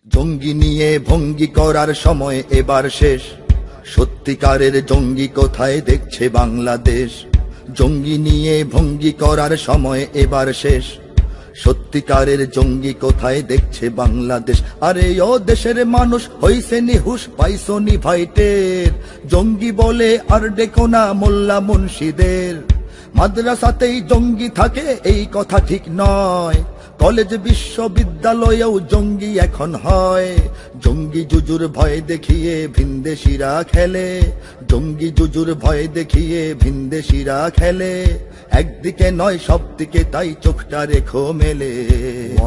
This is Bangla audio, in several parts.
জঙ্গি নিয়ে ভঙ্গি করার সময় এবার শেষ। সত্যিকারের জঙ্গি কোথায় দেখছে বাংলাদেশ। জঙ্গি নিয়ে ভঙ্গি করার সময় এবার শেষ। সত্যিকারের জঙ্গি কোথায় দেখছে বাংলাদেশ। আরে ও দেশের মানুষ হইছে নিহুশ, পাইছনি ভাইটের। জঙ্গি বলে আর ডেকো না মোল্লা মুন্সিদের। মাদ্রাসাতেই জঙ্গি থাকে এই কথা ঠিক নয়, কলেজ বিশ্ববিদ্যালয়েও জঙ্গি এখন হয়। জঙ্গি জুজুর ভয় দেখিয়ে ভিনদেশিরা খেলে। জঙ্গি জুজুর ভয় দেখিয়ে ভিনদেশিরা খেলে। একদিকে নয় সব দিকে তাই চোখটা রেখো মেলে।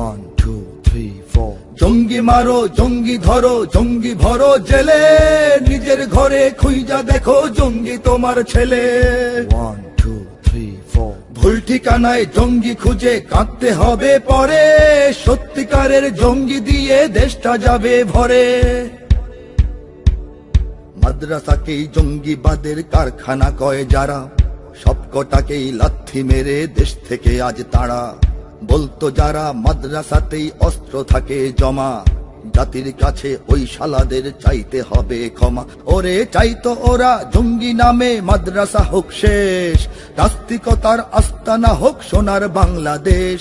1 2 3 4 জঙ্গি মারো জঙ্গি ধরো জঙ্গি ভরো জেলে। নিজের ঘরে খুঁজা দেখো জঙ্গি তোমার ছেলে। 1 2 3 4 ভুল ঠিকানায় জঙ্গি খুঁজে কাঁদতে হবে পরে। সত্যিকারের জঙ্গি দিয়ে দেশটা যাবে ভরে। মাদ্রাসাকেই জঙ্গিবাদের কারখানা কয় যারা, সবকটাকেই লাথি মেরে দেশ থেকে আজ তারা। বলতো যারা মাদ্রাসাতেই অস্ত্র থাকে জমা, জাতির কাছে ওই শালাদের চাইতে হবে ক্ষমা। ওরে চাইতো ওরা জঙ্গি নামে মাদ্রাসা হোক শেষ, নাস্তিকতার আস্তানা হোক সোনার বাংলাদেশ।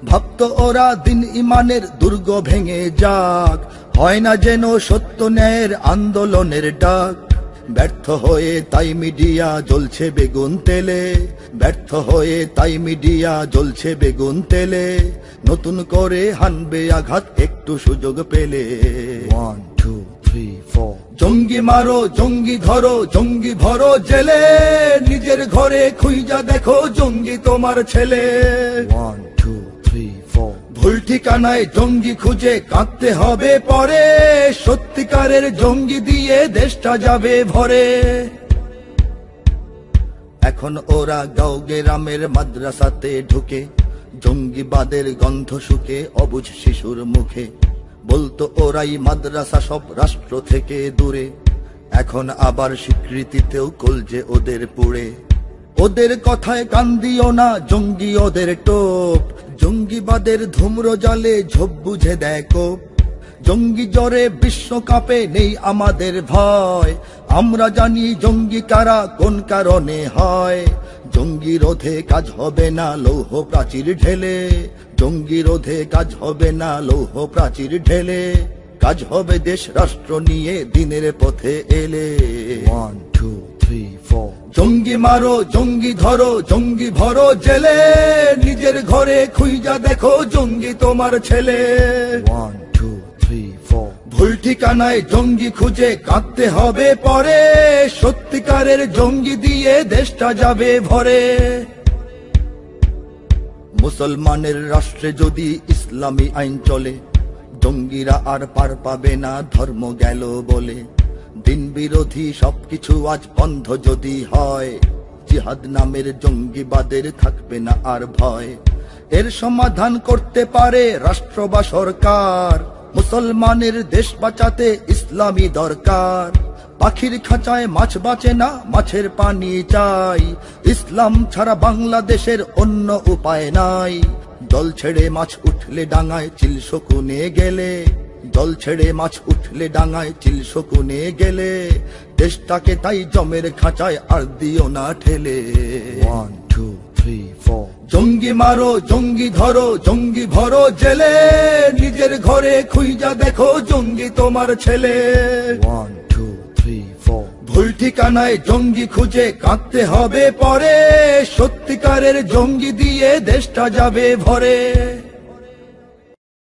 ভাবতো ওরা দিন ইমানের দুর্গ ভেঙে যাক, হয় না যেন সত্য ন্যায়ের আন্দোলনের ডাক। ব্যর্থ হয়ে তাই মিডিয়া জ্বলছে বেগুন তেলে। ব্যর্থ হয়ে তাই মিডিয়া জ্বলছে বেগুন তেলে। নতুন করে হানবে আঘাত একটু সুযোগ পেলে। 1 2 3 4 জঙ্গি মারো জঙ্গি ধরো জঙ্গি ভরো জেলে। নিজের ঘরে খুঁজা দেখো জঙ্গি তোমার ছেলে। 1 2 3 4 ভুল ঠিকানায় জঙ্গি খুঁজে কাঁদতে হবে পরে। সত্যিকারের জঙ্গি দিয়ে দেশটা যাবে ভরে। এখন ওরা গাঁও গ্রামের মাদ্রাসাতে ঢুকে, জঙ্গিবাদের গন্ধ শুকে অবুঝ শিশুর মুখে। বলতো ওরাই মাদ্রাসা সব রাষ্ট্র থেকে দূরে, এখন আবার স্বীকৃতিতেও কলজে ওদের পুড়ে। ওদের কথায় কান দিও না জঙ্গি ওদের টোপ, জঙ্গিবাদের ধূম্র জালে ঝোপ বুঝে দেখো। জঙ্গি জ্বরে বিশ্বকাপে নেই আমাদের ভয়, আমরা জানি জঙ্গি কারা কোন কারণে হয়। জঙ্গি রোধে কাজ হবে না লৌহ প্রাচীর ঢেলে। জঙ্গি রোধে কাজ হবে না লৌহ প্রাচীর ঢেলে। কাজ হবে দেশ রাষ্ট্র নিয়ে দিনের পথে এলে। 1 2 3 4 জঙ্গি মারো জঙ্গি ধরো জঙ্গি ভরো জেলে। নিজের ঘরে খুঁজা দেখো জঙ্গি তোমার ছেলে। 1 2 3 4 ভুল ঠিকানায় জঙ্গি খুঁজে কাঁদতে হবে পরে। সত্যিকারের জঙ্গি দিয়ে দেশটা যাবে ভরে। মুসলমানের রাষ্ট্রে যদি ইসলামী আইন চলে, জঙ্গিরা আর পার পাবে না ধর্ম গেল বলে। দিন বিরোধী সবকিছু আজ বন্ধ যদি হয়, জিহাদ নামের জঙ্গিবাদের থাকবে না আর ভয়। এর সমাধান করতে পারে রাষ্ট্র বা সরকার, মুসলমানের দেশ বাঁচাতে ইসলামী দরকার। পাখির খাঁচায় মাছ বাঁচে না, মাছের পানি চাই। ইসলাম ছাড়া বাংলাদেশের অন্য উপায় নাই। জল ছেড়ে মাছ উঠলে ডাঙায় চিল শকুনে গেলে। জল ছেড়ে মাছ উঠলে ডাঙায় চিল শকুনে গেলে। দেশটাকে তাই জমের খাঁচায় আর দিও না ঠেলে। 1 2 3 4 জঙ্গি মারো জঙ্গি ধরো জঙ্গি ভরো জেলে। নিজের ঘরে খুঁজা দেখো জঙ্গি তোমার ছেলে। 1 2 3 4 ভুল ঠিকানায় জঙ্গি খুঁজে কাঁদতে হবে পরে। সত্যিকারের জঙ্গি দিয়ে দেশটা যাবে ভরে।